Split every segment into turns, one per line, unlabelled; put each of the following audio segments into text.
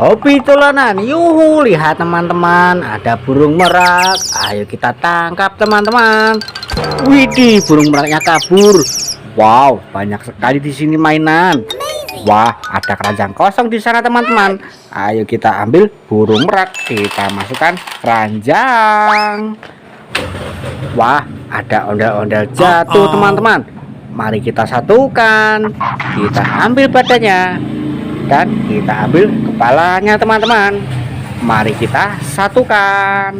Hobi tulanan, yuhu, lihat teman-teman, ada burung merak. Ayo kita tangkap teman-teman. Widih, burung meraknya kabur. Wow, banyak sekali di sini mainan. Wah, ada keranjang kosong di sana teman-teman. Ayo kita ambil burung merak, kita masukkan keranjang. Wah, ada ondel-ondel jatuh teman-teman. Mari kita satukan. Kita ambil badannya dan kita ambil kepalanya teman-teman. Mari kita satukan.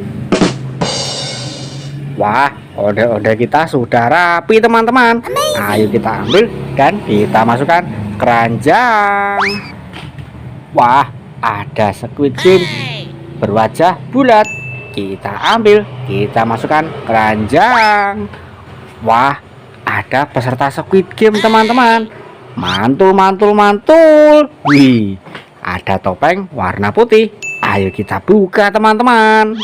Wah, ondel-ondel kita sudah rapi teman-teman. Ayo kita ambil dan kita masukkan keranjang. Wah, ada squid game berwajah bulat. Kita ambil, kita masukkan keranjang. Wah, ada peserta squid game teman-teman. Mantul, mantul, mantul. Wih, ada topeng warna putih. Ayo kita buka teman-teman.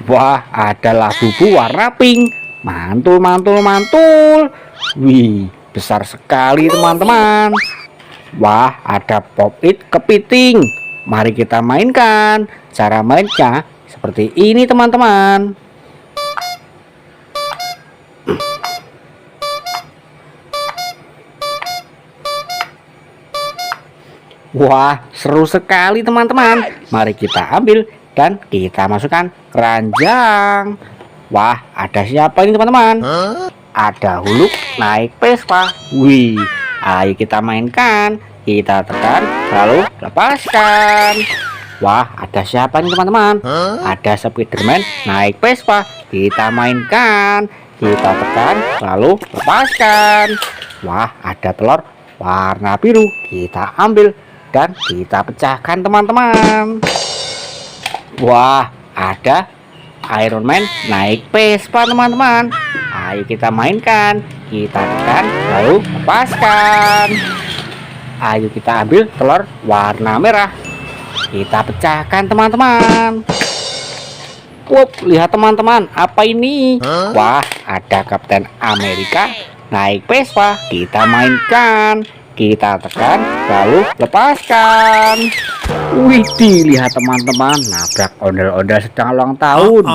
Wah, ada labu warna pink. Mantul, mantul, mantul. Wih, besar sekali teman-teman. Wah, ada pop it kepiting. Mari kita mainkan. Cara mainnya seperti ini teman-teman. Wah, seru sekali teman-teman. Mari kita ambil dan kita masukkan keranjang. Wah, ada siapa ini teman-teman? Ada Huluk naik Vespa. Wih, ayo kita mainkan. Kita tekan lalu lepaskan. Wah, ada siapa nih teman-teman? Ada Spiderman naik Vespa. Kita mainkan. Kita tekan lalu lepaskan. Wah, ada telur warna biru. Kita ambil dan kita pecahkan teman-teman. Wah, ada Iron Man naik Vespa teman-teman. Ayo kita mainkan. Kita tekan lalu lepaskan. Ayo kita ambil telur warna merah. Kita pecahkan teman-teman. Lihat teman-teman, apa ini? Wah, ada Kapten Amerika naik Vespa. Kita mainkan. Kita tekan lalu lepaskan. Widih, lihat teman-teman, nabrak ondel-ondel sedang ulang tahun.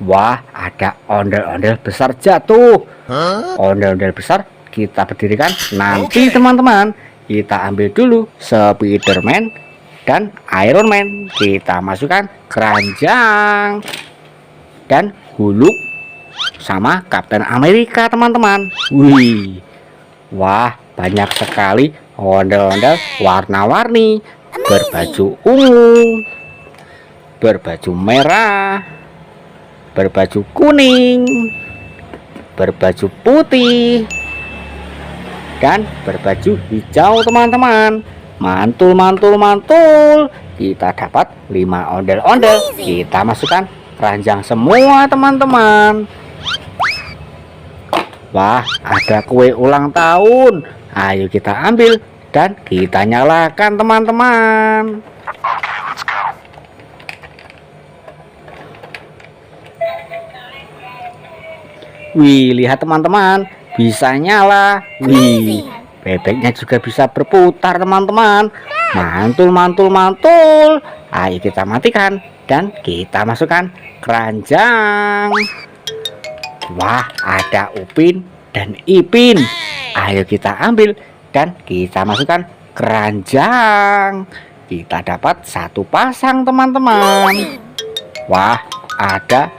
Wah, ada ondel-ondel besar jatuh. Ondel-ondel besar kita berdirikan nanti teman-teman. Kita ambil dulu Spiderman dan Iron Man. Kita masukkan keranjang dan Huluk sama Kapten Amerika teman-teman. Wih, wah, banyak sekali ondel-ondel warna-warni, berbaju ungu, berbaju merah, berbaju kuning, berbaju putih, dan berbaju hijau teman-teman. Mantul, mantul, mantul. Kita dapat 5 ondel-ondel. Kita masukkan keranjang semua teman-teman. Wah, ada kue ulang tahun. Ayo kita ambil dan kita nyalakan teman-teman. Wih, lihat teman-teman, bisa nyala. Wih, bebeknya juga bisa berputar teman-teman. Mantul, mantul, mantul. Ayo kita matikan dan kita masukkan keranjang. Wah, ada Upin dan Ipin. Ayo kita ambil dan kita masukkan keranjang. Kita dapat 1 pasang teman-teman. Wah, ada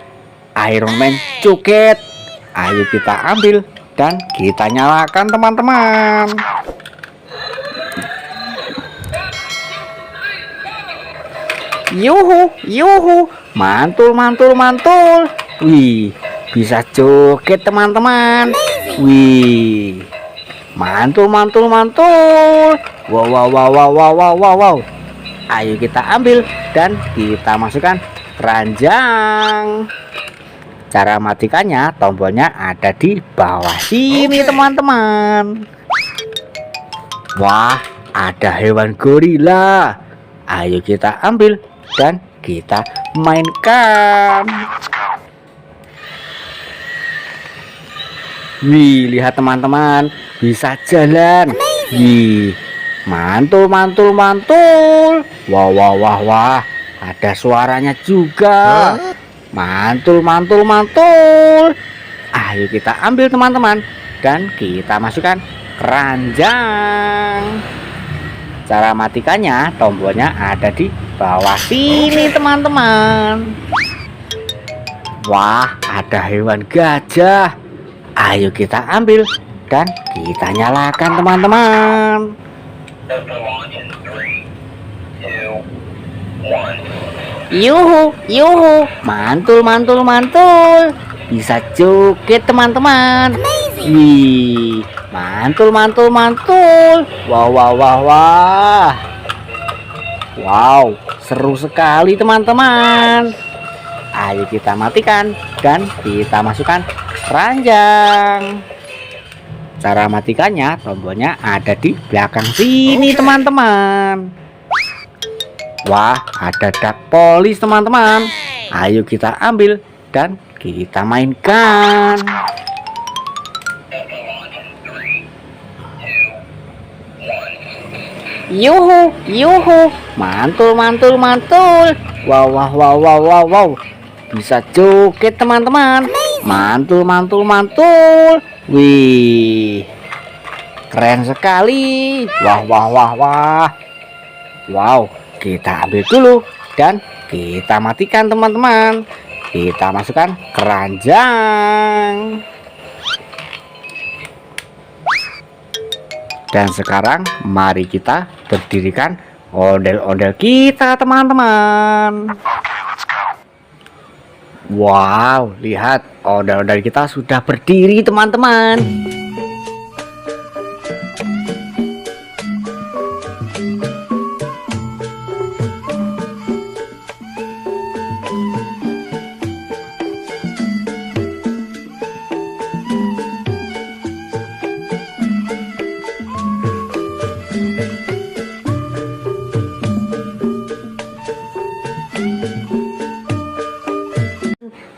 Iron Man joget. Ayo kita ambil dan kita nyalakan teman-teman. Yuhu, yuhu, mantul, mantul, mantul. Wih, bisa joget teman-teman. Wih, mantul, mantul, mantul. Wow, wow, wow, wow, wow, wow, wow, wow. Ayo kita ambil dan kita masukkan keranjang. Cara matikannya, tombolnya ada di bawah sini teman-teman. Wah, ada hewan gorila. Ayo kita ambil dan kita mainkan. Wih, lihat teman-teman, bisa jalan. Wih, mantul, mantul, mantul. Wah, wah, wah, wah. Ada suaranya juga. Mantul, mantul, mantul. Ayo kita ambil teman-teman dan kita masukkan keranjang. Cara matikannya, tombolnya ada di bawah sini teman-teman. Wah, ada hewan gajah. Ayo kita ambil dan kita nyalakan teman-teman. Yuhu, yuhu, mantul, mantul, mantul. Bisa joget teman-teman. Wih, mantul, mantul, mantul. Wow, wow, wow, wah. Wow, seru sekali teman-teman. Ayo kita matikan dan kita masukkan keranjang. Cara matikannya, tombolnya ada di belakang sini teman-teman. Wah, ada dak polis teman-teman. Ayo kita ambil dan kita mainkan. Yuhu, yuhu, mantul, mantul, mantul. Wow, wow, wow, wow, wow, wow. Bisa joget teman-teman. Mantul, mantul, mantul. Wih, keren sekali. Wah, wah, wah, wah. Wow, kita ambil dulu dan kita matikan teman-teman. Kita masukkan keranjang. Dan sekarang mari kita berdirikan ondel-ondel kita teman-teman. Wow, lihat ondel-ondel kita sudah berdiri teman-teman.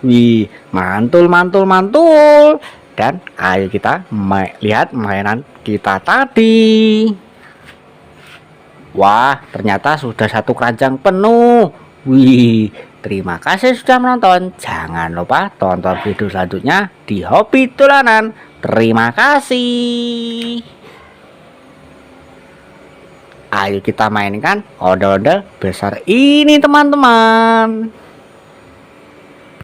Wih, mantul, mantul, mantul. Dan ayo kita lihat mainan kita tadi. Wah, ternyata sudah satu keranjang penuh. Wih, terima kasih sudah menonton. Jangan lupa tonton video selanjutnya di Hobi Dolanan. Terima kasih. Ayo kita mainkan ondel-ondel besar ini teman-teman.